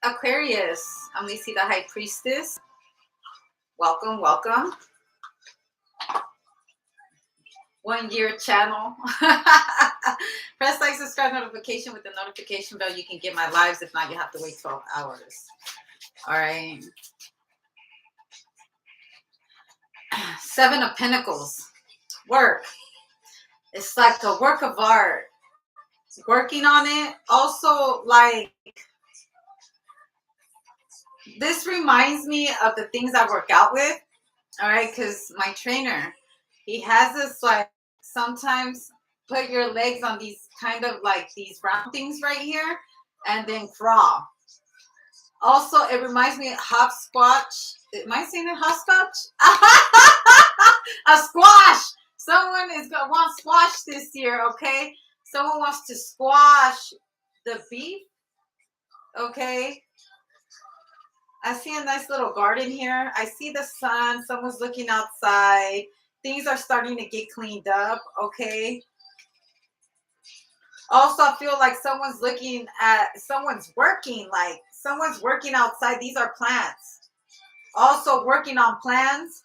Aquarius. I'm Lacey, the High Priestess. Welcome, welcome. 1 year channel. Press like, subscribe, notification with the notification bell. You can get my lives. If not, you have to wait 12 hours. All right. 7 of Pentacles. Work. It's like a work of art. Working on it. Also, like, this reminds me of the things I work out with. All right, because my trainer, he has this, like, sometimes put your legs on these kind of like these round things right here and then crawl. Also, it reminds me of hopscotch. Am I saying it hopscotch? A squash. Someone is gonna want squash this year, okay? Someone wants to squash the beef, okay? I see a nice little garden here. I see the sun. Someone's looking outside. Things are starting to get cleaned up, okay? Also, I feel like someone's looking at, someone's working, like someone's working outside. These are plants. Also working on plans.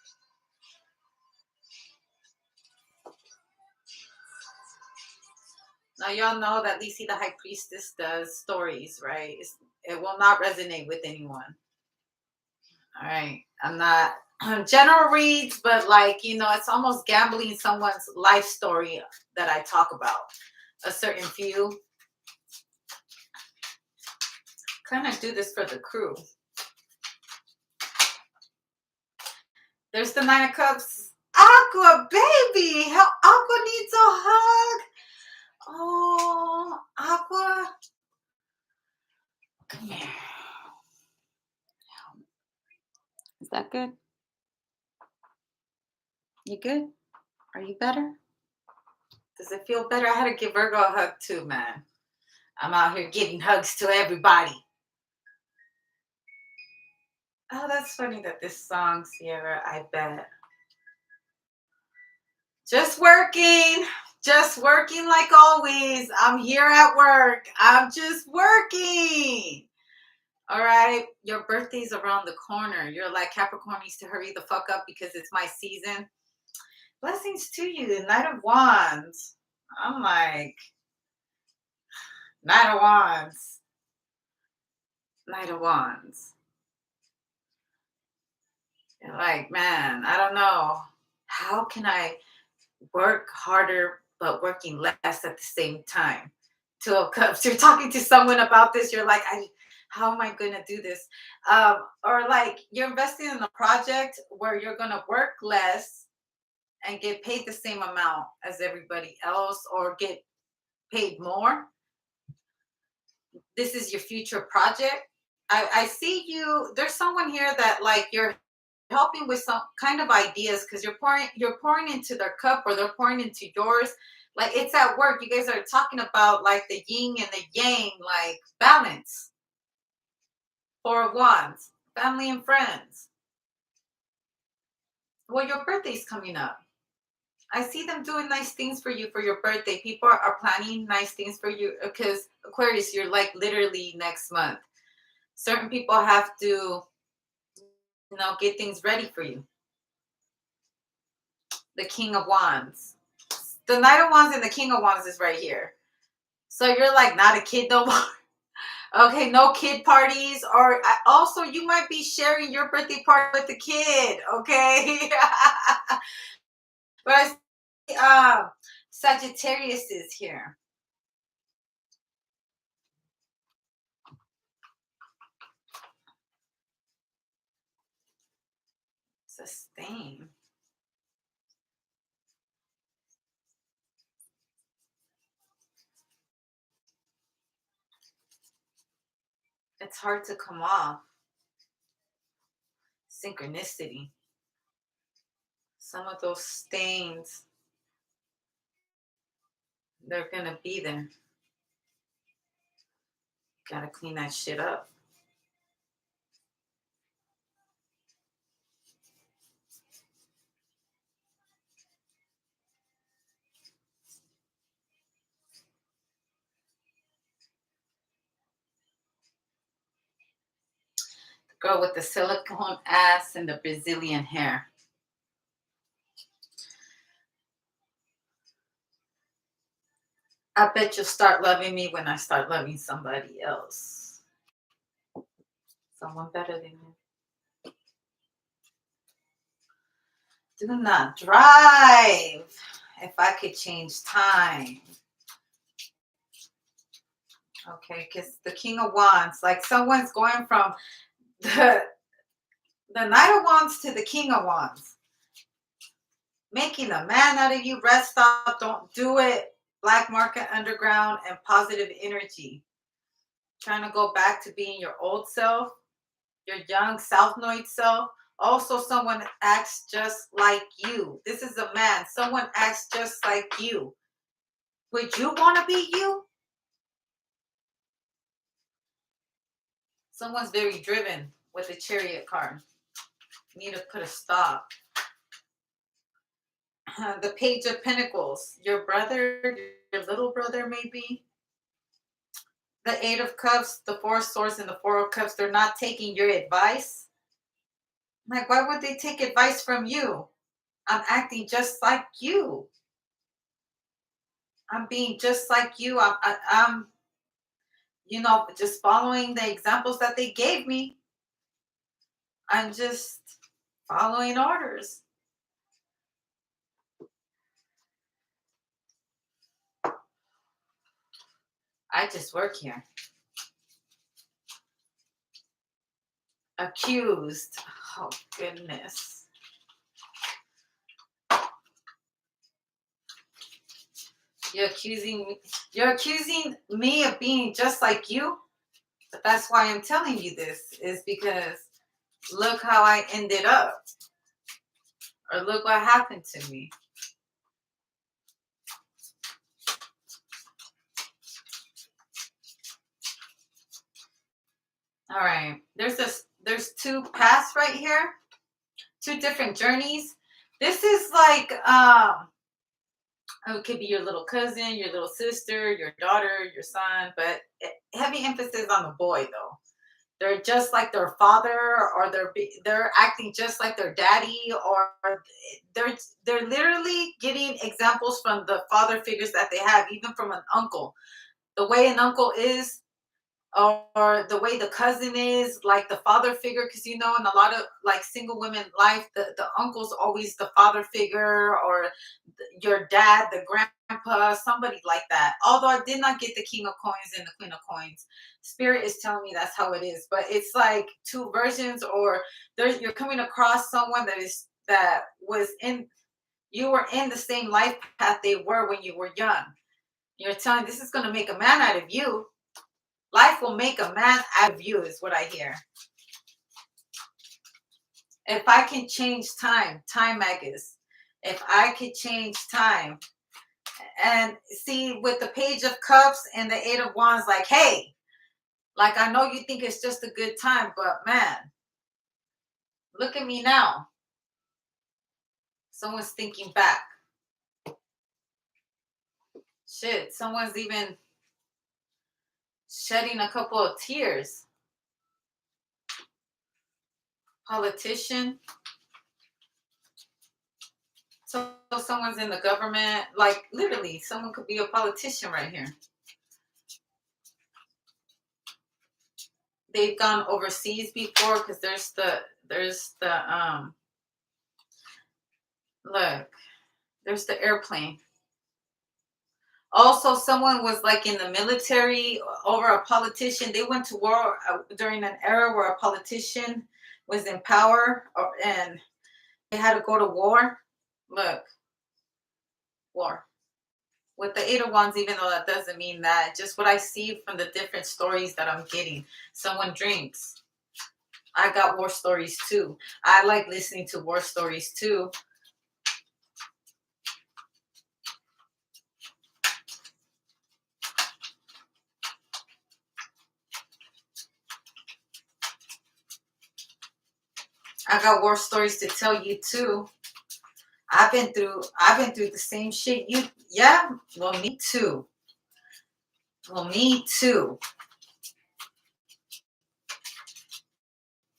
Now, y'all know that Lacey, the High Priestess, does stories, right? It will not resonate with anyone. All right. I'm not general reads, but like, you know, it's almost gambling someone's life story that I talk about. A certain few. Kind of do this for the crew. There's the 9 of Cups. Aqua, baby. How Aqua needs a hug. Oh, Aqua. Come here. Is that good? You good? Are you better? Does it feel better? I had to give Virgo a hug too, man. I'm out here giving hugs to everybody. Oh, that's funny that this song, Sierra, I bet. Just working like always. I'm here at work. I'm just working. All right. Your birthday's around the corner. You're like, Capricorn needs to hurry the fuck up because it's my season. Blessings to you. Knight of Wands. I'm like, Knight of Wands. Knight of Wands. You're like, man, I don't know. How can I work harder but working less at the same time? 2 of Cups. You're talking to someone about this. You're like, how am I going to do this? Or like you're investing in a project where you're going to work less and get paid the same amount as everybody else, or get paid more. This is your future project. I see you. There's someone here that like you're helping with some kind of ideas because you're pouring into their cup, or they're pouring into yours. Like it's at work. You guys are talking about like the yin and the yang, like balance. 4 of Wands, family and friends. Well, your birthday's coming up. I see them doing nice things for you for your birthday. People are planning nice things for you because Aquarius, you're like literally next month. Certain people have to, you know, get things ready for you. The King of Wands. The Knight of Wands and the King of Wands is right here. So you're like not a kid no more. Okay, no kid parties. Or also you might be sharing your birthday party with the kid. Okay. But I see Sagittarius is here. Sustain. It's hard to come off. Synchronicity. Some of those stains, they're going to be there. Gotta clean that shit up. Girl with the silicone ass and the Brazilian hair. I bet you'll start loving me when I start loving somebody else. Someone better than you. Do not drive. If I could change time. Okay, because the King of Wands, like someone's going from the Knight of Wands to the King of Wands. Making a man out of you. Rest up. Don't do it. Black market underground and positive energy. Trying to go back to being your old self. Your young self-noid self. Also, someone acts just like you. This is a man. Someone acts just like you. Would you want to be you? Someone's very driven with a Chariot card. Need to put a stop. The Page of Pentacles. Your brother, your little brother maybe. The Eight of Cups, the Four of Swords, and the Four of Cups. They're not taking your advice. Like, why would they take advice from you? I'm acting just like you. I'm being just like you. I'm just following the examples that they gave me. I'm just following orders. I just work here. Accused. Oh, goodness. You're accusing me of being just like you? But that's why I'm telling you this, is because look how I ended up. Or look what happened to me. All right. There's two paths right here. Two different journeys. This is like it could be your little cousin, your little sister, your daughter, your son, but heavy emphasis on the boy though. They're just like their father, or they're acting just like their daddy, or they're literally getting examples from the father figures that they have, even from an uncle. The way an uncle is, or the way the cousin is, like the father figure, because in a lot of like single women life, the uncle's always the father figure, or your dad, the grandpa, somebody like that. Although I did not get the King of Coins and the Queen of Coins. Spirit is telling me that's how it is, but it's like two versions, or you're coming across someone you were in the same life path they were when you were young. You're telling this is going to make a man out of you. Life will make a man out of you is what I hear. If I can change time Magus. If I could change time. And see, with the Page of Cups and the Eight of Wands, like, hey, like I know you think it's just a good time, but man, look at me now. Someone's thinking back. Shit, someone's even shedding a couple of tears. Politician. So someone's in the government, like literally someone could be a politician right here. They've gone overseas before, because there's the airplane. Also, someone was like in the military over a politician. They went to war during an era where a politician was in power, and they had to go to war. Look, war. With the Eight of Wands, even though that doesn't mean that, just what I see from the different stories that I'm getting. Someone drinks. I got war stories too. I like listening to war stories too. I got war stories to tell you too. I've been through the same shit. Yeah? Well, me too.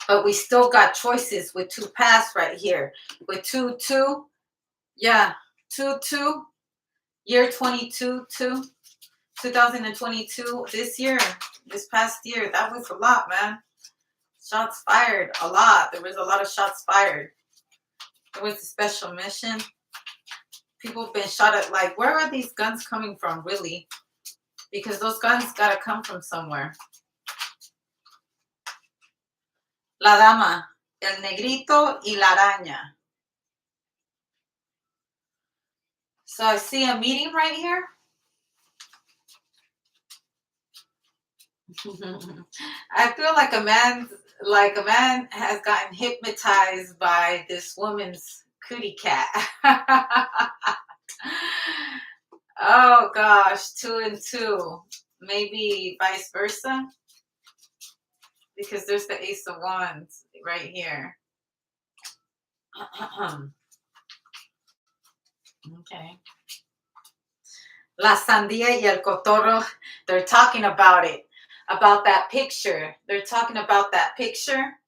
But we still got choices with two paths right here. With two, yeah, two, year 22, 2022, this year, this past year, that was a lot, man. Shots fired, a lot. There was a lot of shots fired. It was a special mission. People have been shot at. Like, where are these guns coming from, really? Because those guns gotta come from somewhere. La dama, el negrito y la araña. So I see a meeting right here. I feel like a man has gotten hypnotized by this woman's cootie cat. Oh gosh, 2 and 2. Maybe vice versa. Because there's the Ace of Wands right here. Okay. La sandía y el cotorro, they're talking about it. About that picture. They're talking about that picture.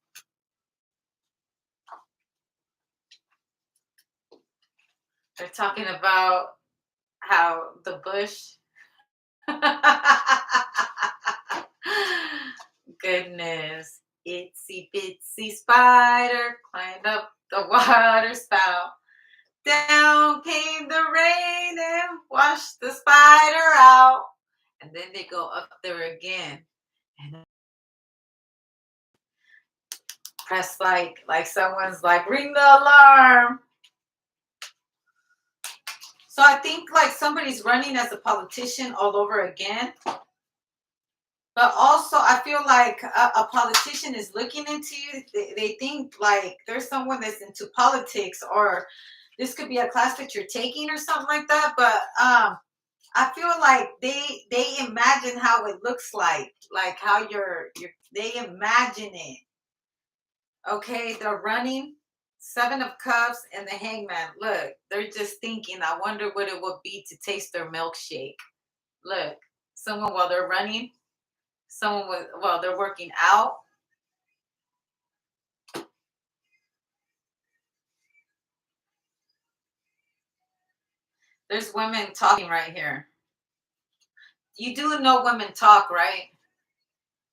They're talking about how the bush. Goodness. Itsy bitsy spider climbed up the water spout. Down came the rain and washed the spider out. And then they go up there again. And press like someone's like, ring the alarm. So I think like somebody's running as a politician all over again. But also I feel like a politician is looking into you. They think like there's someone that's into politics, or this could be a class that you're taking or something like that. But I feel like they imagine how it looks like how they imagine it. Okay, they're running. 7 of Cups and the Hangman. Look, they're just thinking, I wonder what it would be to taste their milkshake. Look, someone while they're running, someone while they're working out. There's women talking right here. You do know women talk, right?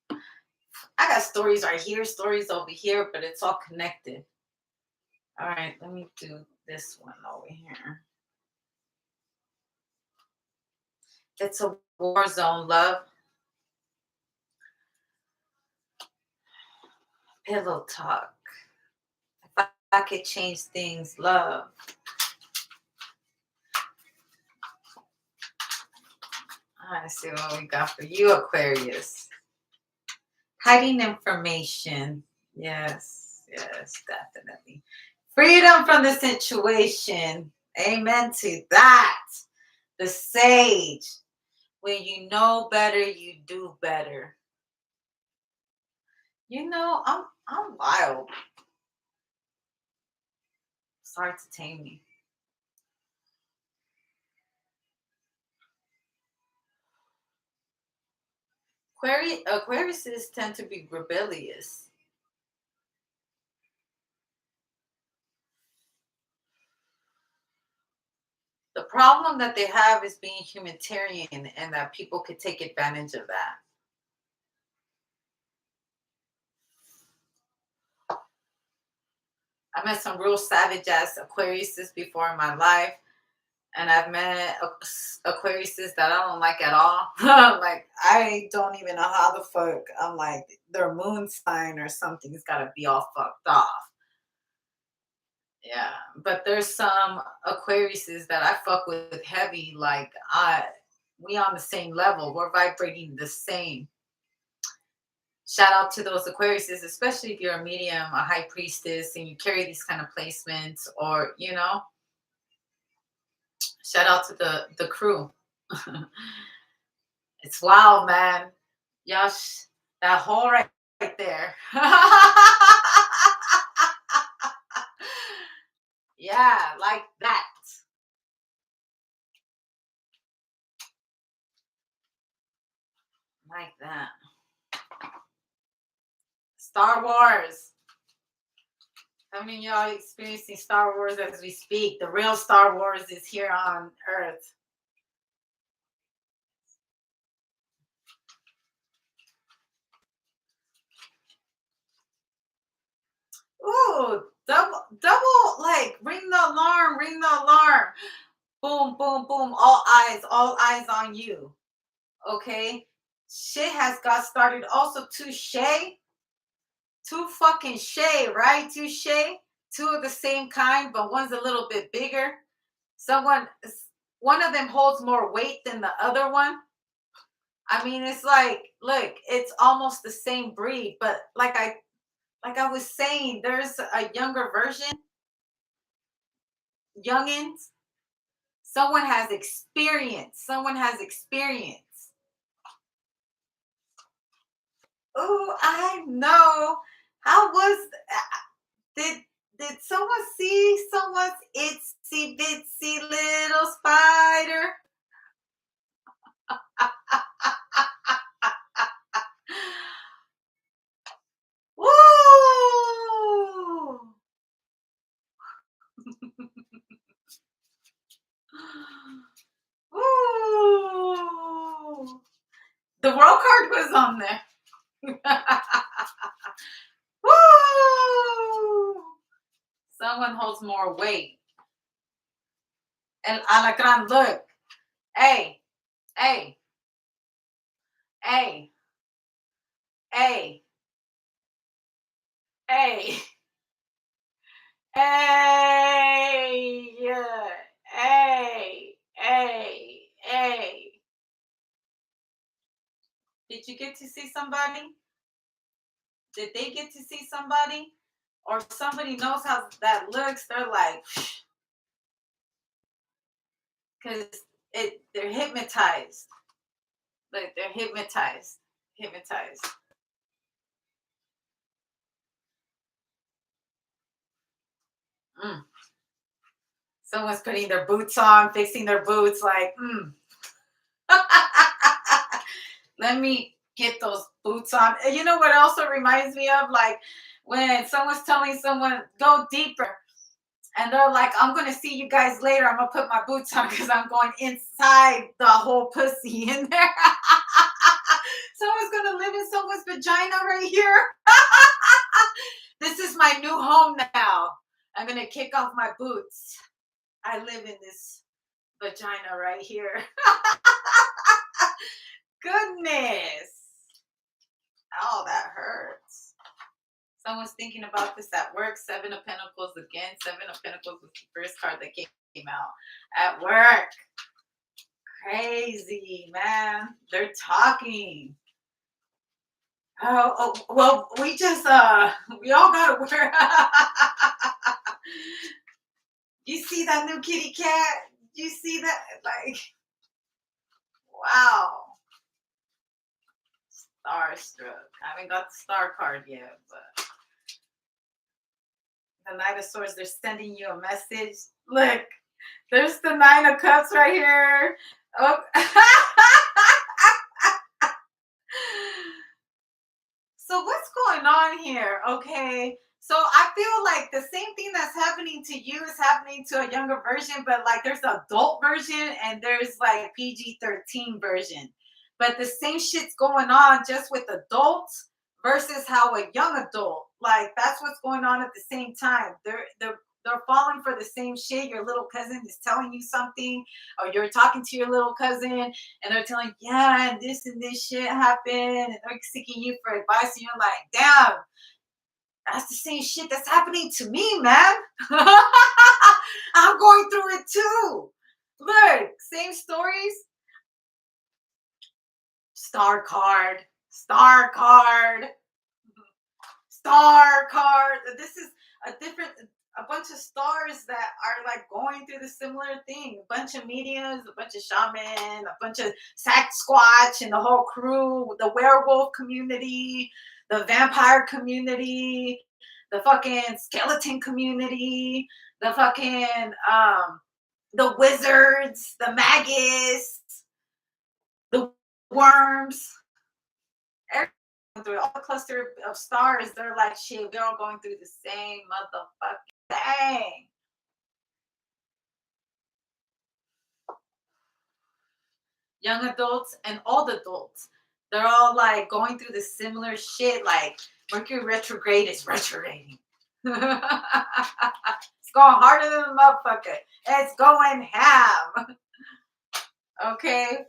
I got stories right here, stories over here, but it's all connected. All right, let me do this one over here. It's a war zone, love. Pillow talk. If I could change things, love. I see what we got for you, Aquarius. Hiding information. Yes, definitely. Freedom from the situation. Amen to that. The sage. When you know better, you do better. You know, I'm wild. It's hard to tame me. Aquariuses tend to be rebellious. The problem that they have is being humanitarian, and that people could take advantage of that. I met some real savage ass Aquariuses before in my life. And I've met Aquariuses that I don't like at all. Like, I don't even know how the fuck. I'm like, their moon sign or something's got to be all fucked off. Yeah. But there's some Aquariuses that I fuck with heavy. Like, we on the same level. We're vibrating the same. Shout out to those Aquariuses, especially if you're a medium, a high priestess, and you carry these kind of placements, or, you know. Shout out to the crew. It's wild, man. Yosh, that hole right there. Yeah, like that. Like that. Star Wars. How many of y'all experiencing Star Wars as we speak? The real Star Wars is here on Earth. Ooh, double, like, ring the alarm, ring the alarm. Boom, boom, boom. All eyes on you. Okay? Shit has got started. Also, touche. Two fucking Shay, right? Two Shay. Two of the same kind, but one's a little bit bigger. One of them holds more weight than the other one. I mean, it's like, look, it's almost the same breed, but like I was saying, there's a younger version, youngins. Someone has experience. Someone has experience. Oh, I know. How was did did someone see someone's itsy bitsy little spider? Woo! Woo! The world card was on there. Woo! Someone holds more weight. El alacrán, look. Hey, hey, hey, hey, hey, hey, yeah, hey, hey, hey. Did you get to see somebody? Did they get to see somebody? Or somebody knows how that looks? They're like, because they're hypnotized. Like, they're hypnotized. Hypnotized. Mm. Someone's putting their boots on, fixing their boots, like, let me get those boots on. You know what also reminds me of? Like when someone's telling someone, go deeper. And they're like, I'm going to see you guys later. I'm going to put my boots on because I'm going inside the whole pussy in there. Someone's going to live in someone's vagina right here. This is my new home now. I'm going to kick off my boots. I live in this vagina right here. Goodness. Oh, that hurts. Someone's thinking about this at work. Seven of Pentacles again. Seven of Pentacles was the first card that came out at work. Crazy, man. They're talking. Oh, well, we all gotta wear. You see that new kitty cat? You see that? Like, wow. Starstruck. I haven't got the star card yet, but the Knight of Swords, they're sending you a message. Look, there's the Nine of Cups right here. Oh. So what's going on here? Okay. So I feel like the same thing that's happening to you is happening to a younger version, but like there's the adult version and there's like PG-13 version. But the same shit's going on just with adults versus how a young adult. Like that's what's going on at the same time. They're falling for the same shit. Your little cousin is telling you something, or you're talking to your little cousin, and they're telling you, yeah, and this shit happened, and they're seeking you for advice, and you're like, damn, that's the same shit that's happening to me, man. I'm going through it too. Look, same stories. Star card, star card, star card. This is a bunch of stars that are like going through the similar thing. A bunch of mediums, a bunch of shaman, a bunch of Sasquatch and the whole crew, the werewolf community, the vampire community, the fucking skeleton community, the fucking the wizards, the magus, the worms. through all the cluster of stars. They're like, shit, we're all going through the same motherfucking thing. Young adults and old adults. They're all like going through the similar shit. Like Mercury retrograde is retrograding. It's going harder than a motherfucker. It's going ham. Okay.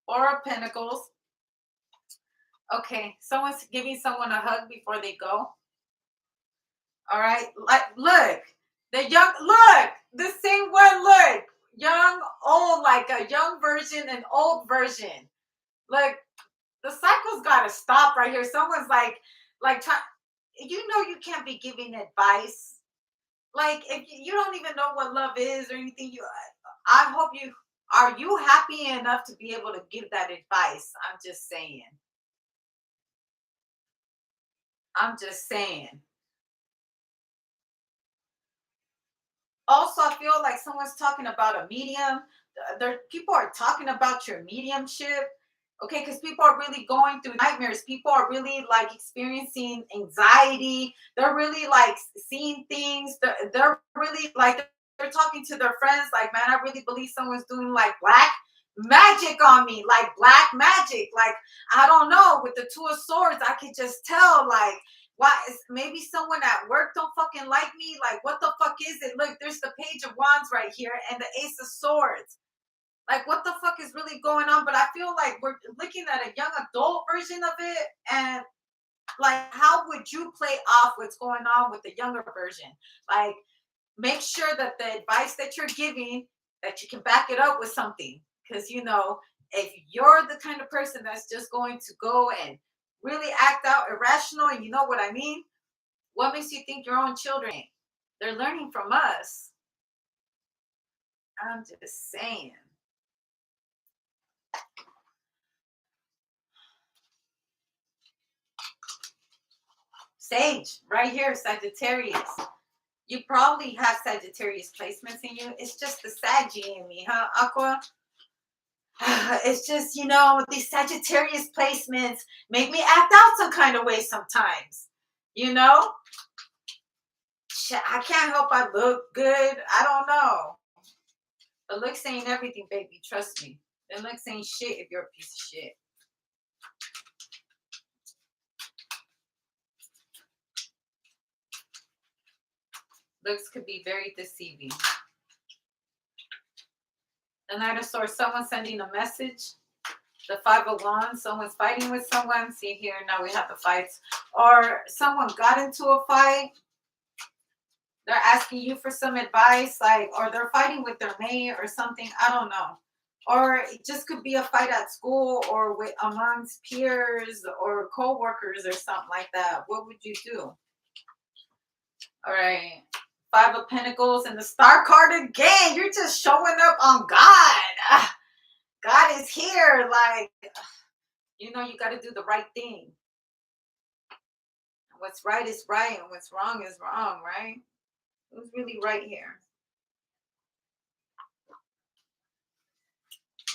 Four of Pentacles. Okay. Someone's giving someone a hug before they go. All right. Like, look. The same one, look. Young, old, like a young version and old version. Look, the cycle's got to stop right here. Someone's try, you can't be giving advice. Like, if you don't even know what love is or anything, I hope are you happy enough to be able to give that advice? I'm just saying. I'm just saying. Also, I feel like someone's talking about a medium. People are talking about your mediumship. Okay, because people are really going through nightmares. People are really like experiencing anxiety. They're really like seeing things. They're really like they're talking to their friends. Like, man, I really believe someone's doing like black magic on me, like black magic. Like, I don't know. With the Two of Swords, I could just tell. Like, why is maybe someone at work don't fucking like me? Like, what the fuck is it? Look, there's the Page of Wands right here and the Ace of Swords. Like, what the fuck is really going on? But I feel like we're looking at a young adult version of it. And like, how would you play off what's going on with the younger version? Like, make sure that the advice that you're giving, that you can back it up with something. Because, if you're the kind of person that's just going to go and really act out irrational, and you know what I mean? What makes you think your own children ain't? They're learning from us. I'm just saying. Sage, right here, Sagittarius. You probably have Sagittarius placements in you. It's just the Saggy in me, huh, Aqua? It's just, these Sagittarius placements make me act out some kind of way sometimes. I can't help I look good. I don't know. But looks ain't everything, baby. Trust me. And looks ain't shit if you're a piece of shit. Looks could be very deceiving. The Knight of Swords, someone sending a message. The Five of Wands, someone's fighting with someone. See here, now we have the fights. Or someone got into a fight. They're asking you for some advice, or they're fighting with their mate or something. I don't know. Or it just could be a fight at school or amongst peers or co-workers or something like that. What would you do? All right. Five of Pentacles and the Star card again. You're just showing up on God. God is here. Like, you got to do the right thing. What's right is right and what's wrong is wrong, right? Who's really right here?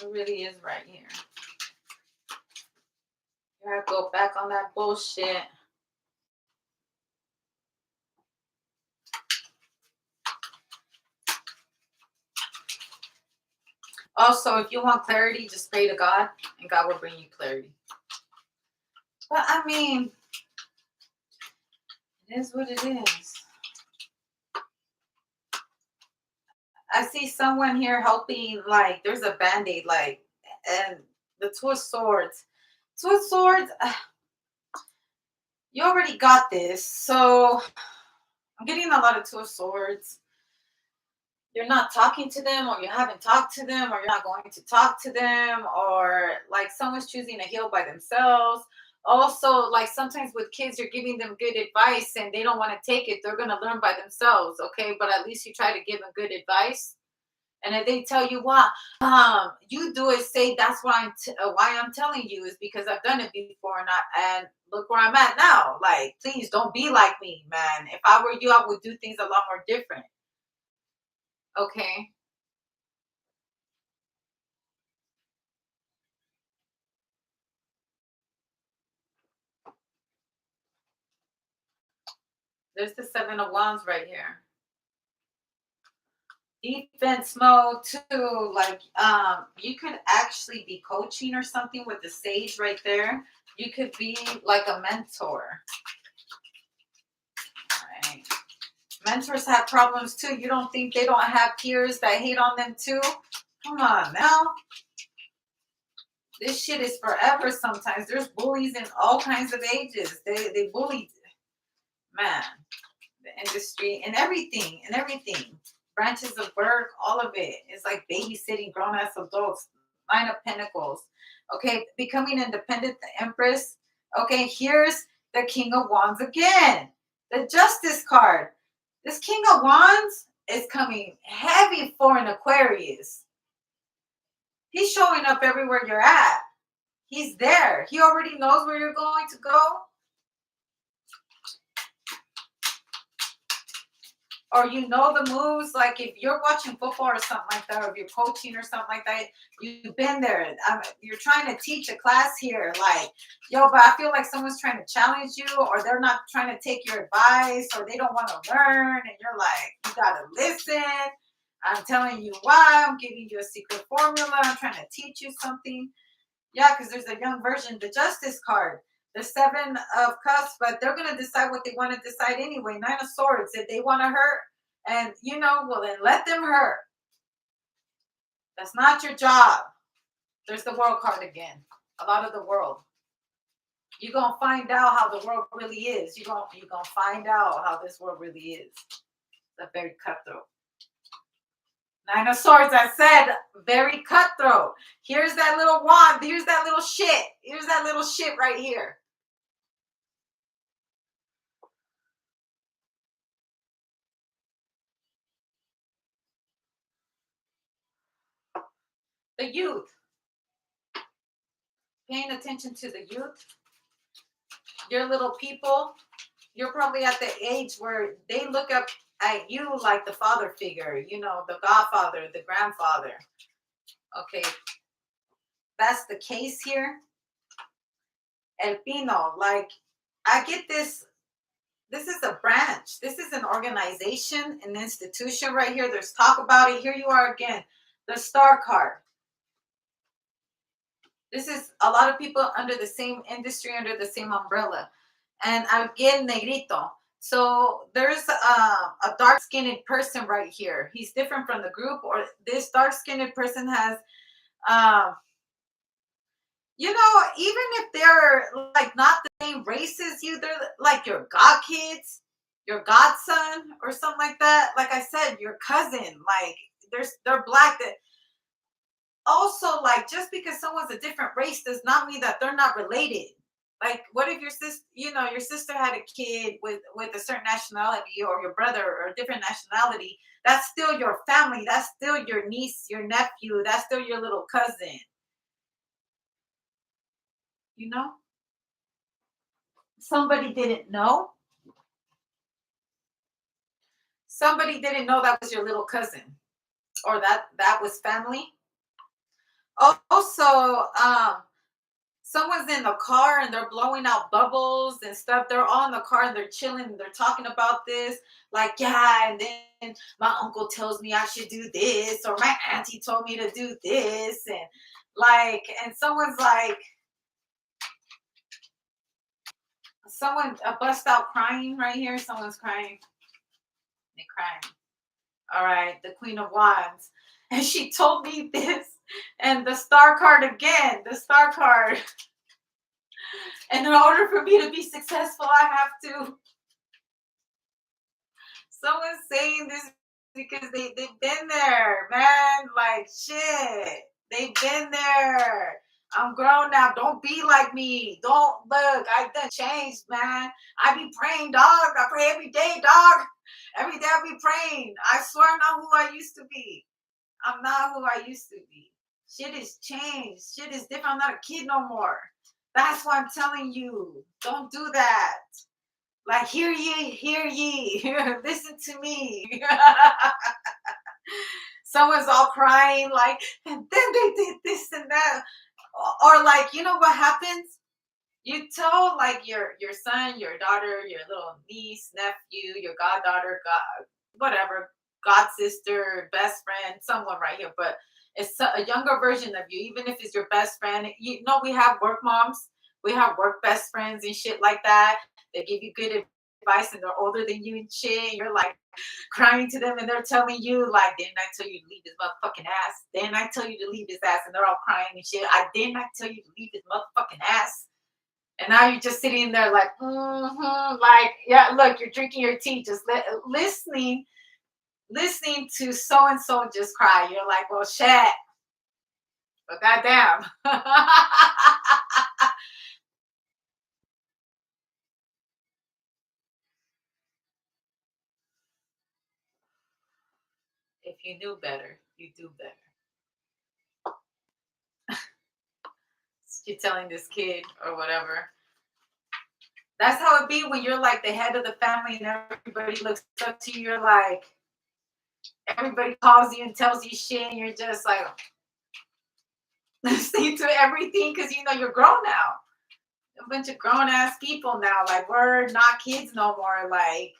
Who really is right here? You gotta go back on that bullshit. Also, if you want clarity, just pray to God and God will bring you clarity. But I mean, it is what it is. I see someone here helping, like, there's a band-aid, like, and the Two of Swords. Two of Swords, you already got this. So I'm getting a lot of Two of Swords. You're not talking to them, or you haven't talked to them, or you're not going to talk to them, or like someone's choosing to heal by themselves. Also, like sometimes with kids, you're giving them good advice and they don't want to take it. They're going to learn by themselves. Okay. But at least you try to give them good advice. And if they tell you why, you do it, say that's why I'm telling you is because I've done it before and look where I'm at now. Like, please don't be like me, man. If I were you, I would do things a lot more different. Okay. There's the Seven of Wands right here. Defense mode too. Like you could actually be coaching or something with the Sage right there. You could be like a mentor. All right. Mentors have problems too. You don't think they don't have peers that hate on them too? Come on now. This shit is forever sometimes. There's bullies in all kinds of ages. They bully, man, the industry and everything. Branches of work, all of it. It's like babysitting grown-ass adults. Nine of Pentacles. Okay, becoming independent, the Empress. Okay, here's the King of Wands again. The Justice card. This King of Wands is coming heavy for an Aquarius. He's showing up everywhere you're at. He's there. He already knows where you're going to go. Or you know the moves. Like if you're watching football or something like that, or if you're coaching or something like that, you've been there. You're trying to teach a class here. Like, yo, but I feel like someone's trying to challenge you, or they're not trying to take your advice, or they don't want to learn. And you're like, you got to listen. I'm telling you why. I'm giving you a secret formula. I'm trying to teach you something. Yeah, because there's a young version, the Justice card, the Seven of Cups, but they're going to decide what they want to decide anyway. Nine of Swords, if they want to hurt, and well, then let them hurt. That's not your job. There's the World card again. A lot of the world. You're going to find out how the world really is. You're going to find out how this world really is. It's very cutthroat. Nine of Swords, I said, very cutthroat. Here's that little wand. Here's that little shit. Here's that little shit right here. The youth. Paying attention to the youth. Your little people. You're probably at the age where they look up at you like the father figure. The godfather, the grandfather. Okay. That's the case here. El Pino, like, I get this. This is a branch. This is an organization, an institution right here. There's talk about it. Here you are again. The Star card. This is a lot of people under the same industry, under the same umbrella. And again, Negrito. So there's a dark-skinned person right here. He's different from the group, or this dark-skinned person has, even if they're like not the same race as you, they're like your god kids, your godson, or something like that. Like I said, your cousin. Like they're black. That also, like, just because someone's a different race does not mean that they're not related. Like, what if your sister, your sister had a kid with a certain nationality, or your brother or a different nationality? That's still your family. That's still your niece, your nephew. That's still your little cousin. Somebody didn't know. Somebody didn't know that was your little cousin, or that was family. Also, someone's in the car and they're blowing out bubbles and stuff. They're all in the car and they're chilling and they're talking about this. Like, yeah, and then my uncle tells me I should do this, or my auntie told me to do this. And someone's like, someone bust out crying right here. Someone's crying. They're crying. All right, the Queen of Wands. And she told me this. And the Star card again. The Star card. And in order for me to be successful, I have to. Someone's saying this because they've been there, man. Like, shit. They've been there. I'm grown now. Don't be like me. Don't look. I've done changed, man. I be praying, dog. I pray every day, dog. Every day I be praying. I swear I'm not who I used to be. I'm not who I used to be. Shit is changed. Shit is different. I'm not a kid no more. That's why I'm telling you. Don't do that. Like, hear ye. Listen to me. Someone's all crying, like, and then they did this and that. Or like, you know what happens? You tell like your son, your daughter, your little niece, nephew, your goddaughter, whatever, god sister, best friend, someone right here, but it's a younger version of you, even if it's your best friend. You know, we have work moms, we have work best friends and shit like that. They give you good advice and they're older than you and shit. And you're like crying to them and they're telling you, like, didn't I tell you to leave his motherfucking ass? Didn't I tell you to leave his ass? And they're all crying and shit. I didn't I tell you to leave his motherfucking ass? And now you're just sitting there like, like, yeah, look, you're drinking your tea, just listening to so and so just cry. You're like, well, shit, but goddamn. If you knew better, you do better. You're telling this kid or whatever. That's how it be when you're like the head of the family and everybody looks up to you. You're like, everybody calls you and tells you shit, and you're just like listening to everything because you know you're grown now. A bunch of grown ass people now. Like we're not kids no more. Like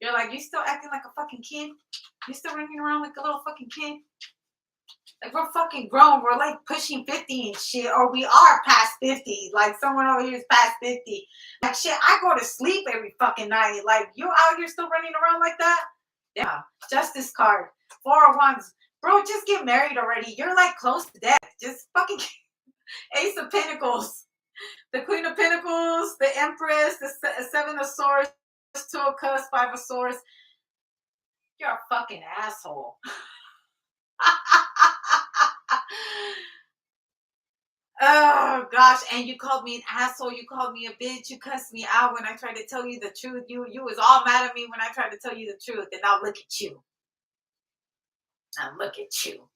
you're like you still acting like a fucking kid. You still running around like a little fucking kid. Like we're fucking grown. We're like pushing 50 and shit, or we are past 50. Like someone over here is past 50. Like shit, I go to sleep every fucking night. Like you out here still running around like that? Yeah. Justice card. 401s. Bro, just get married already. You're like close to death. Just fucking Ace of Pentacles. The Queen of Pentacles, the Empress, the Seven of Swords, Two of Cups, Five of Swords. You're a fucking asshole. Oh gosh, and you called me an asshole, you called me a bitch, you cussed me out when I tried to tell you the truth. You was all mad at me when I tried to tell you the truth. And now look at you. Now look at you.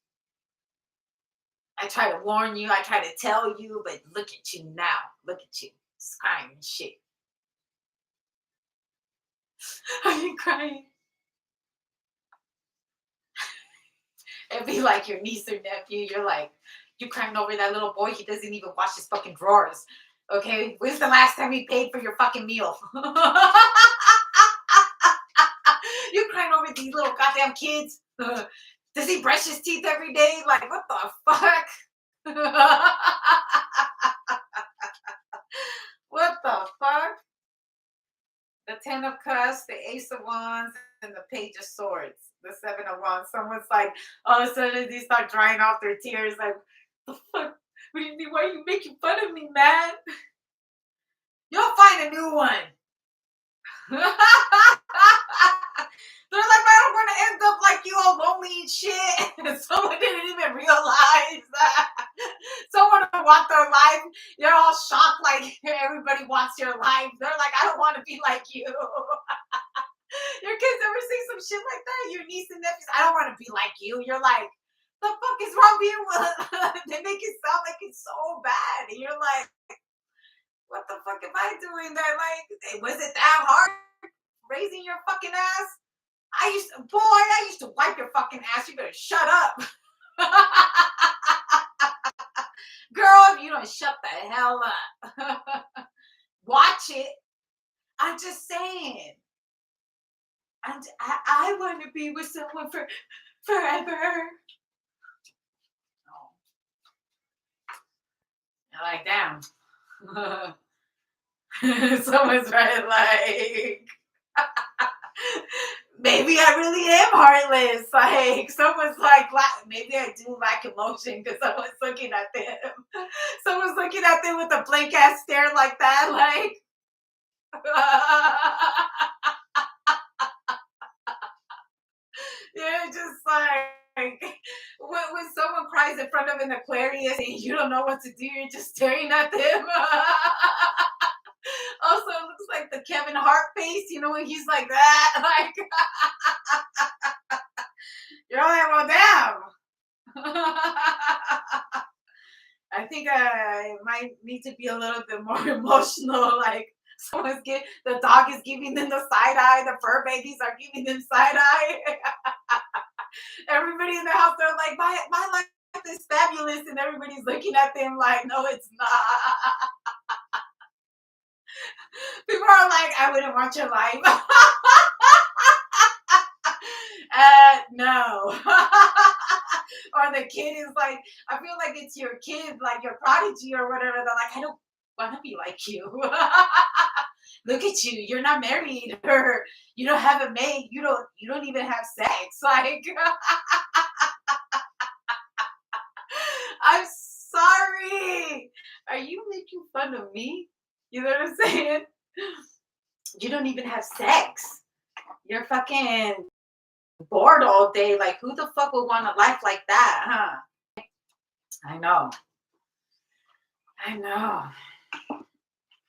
I try to warn you, I try to tell you, but look at you now. Look at you. Just crying and shit. Are you crying? It'd be like your niece or nephew. You're like, you crying over that little boy. He doesn't even wash his fucking drawers. Okay, when's the last time he paid for your fucking meal? You crying over these little goddamn kids. Does he brush his teeth every day? Like, what the fuck? What the fuck? The Ten of Cups, the Ace of Wands, and the Page of Swords, the Seven of Wands. Someone's like, all of a sudden they start drying off their tears. Like, the fuck? What do you mean? Why are you making fun of me, man? You'll find a new one. They're like, I don't want to end up like you, all lonely and shit. Someone didn't even realize that. Someone want their life. You're all shocked, like everybody wants your life. They're like, I don't want to be like you. Your kids ever say some shit like that? Your niece and nephews, I don't want to be like you. You're like, the fuck is wrong with you? They make it sound like it's so bad. And you're like, what the fuck am I doing that? Like, was it that hard raising your fucking ass? I used to wipe your fucking ass. You better shut up. Girl, if you don't shut the hell up. Watch it. I'm just saying. I want to be with someone for forever. Oh, like, damn. Someone's right, like, maybe I really am heartless. Like, someone's like, maybe I do lack emotion because someone's looking at them. Someone's looking at them with a blank ass stare like that, like. You're just like when someone cries in front of an Aquarius and you don't know what to do, you're just staring at them. Also, it looks like the Kevin Hart face, you know, when he's like that. Like, you're like, well, damn. I think I might need to be a little bit more emotional. Like, the dog is giving them the side eye, the fur babies are giving them side eye. Everybody in the house, they're like, my life is fabulous, and everybody's looking at them like, no, it's not. are like, I wouldn't want your life. No. Or the kid is like, I feel like it's your kid, like your prodigy or whatever. They're like, I don't want to be like you. Look at you. You're not married, or you don't have a mate. You don't even have sex. Like, I'm sorry. Are you making fun of me? You know what I'm saying? You don't even have sex. You're fucking bored all day. Like, who the fuck would want a life like that, huh? I know. I know.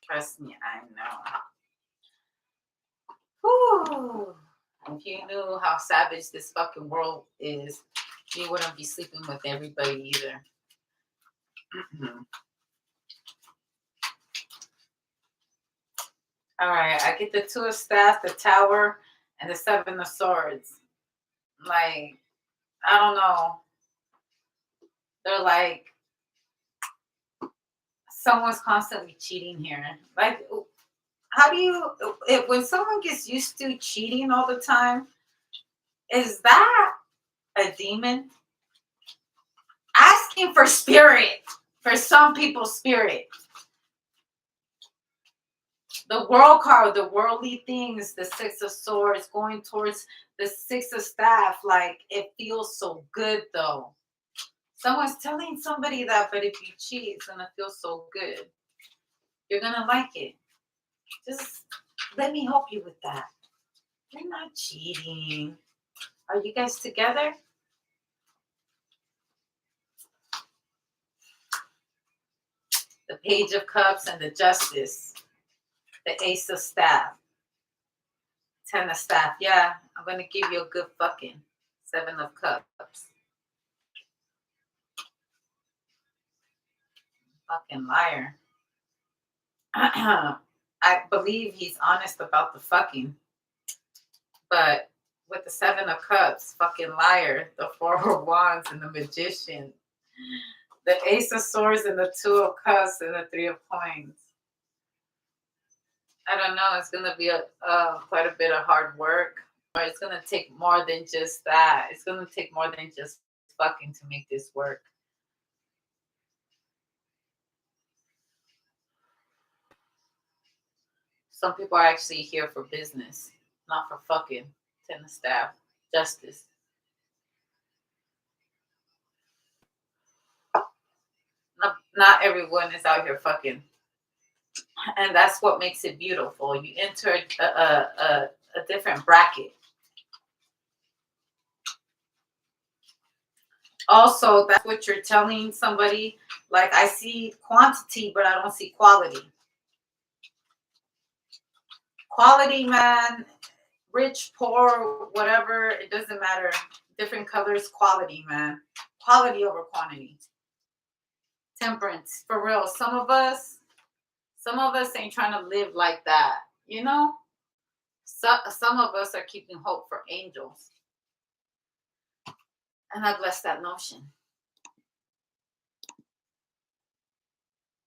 Trust me, I know. Whew. If you knew how savage this fucking world is, you wouldn't be sleeping with everybody either. All right, I get the Two of Staffs, the Tower, and the Seven of Swords. Like, I don't know. They're like, someone's constantly cheating here. Like, how do you, when someone gets used to cheating all the time, is that a demon? Asking for spirit, for some people's spirit. The world card, the worldly things, the Six of Swords, going towards the Six of Staff, like, it feels so good though. Someone's telling somebody that, but if you cheat, it's gonna feel so good. You're gonna like it. Just let me help you with that. You're not cheating. Are you guys together? The Page of Cups and the Justice. The Ace of Staff. Ten of Staff. Yeah, I'm gonna give you a good fucking. Seven of Cups. Fucking liar. I believe he's honest about the fucking. But with the Seven of Cups, fucking liar. The Four of Wands and the Magician. The Ace of Swords and the Two of Cups and the Three of Coins. I don't know. It's gonna be quite a bit of hard work, but it's gonna take more than just that. It's gonna take more than just fucking to make this work. Some people are actually here for business, not for fucking. Ten of Staff, Justice. Not everyone is out here fucking, and that's what makes it beautiful. You enter a different bracket. Also, that's what you're telling somebody. Like, I see quantity, but I don't see quality. Quality, man. Rich, poor, whatever. It doesn't matter. Different colors, quality, man. Quality over quantity. Temperance, for real. Some of us ain't trying to live like that. You know? Some of us are keeping hope for angels. And I bless that notion.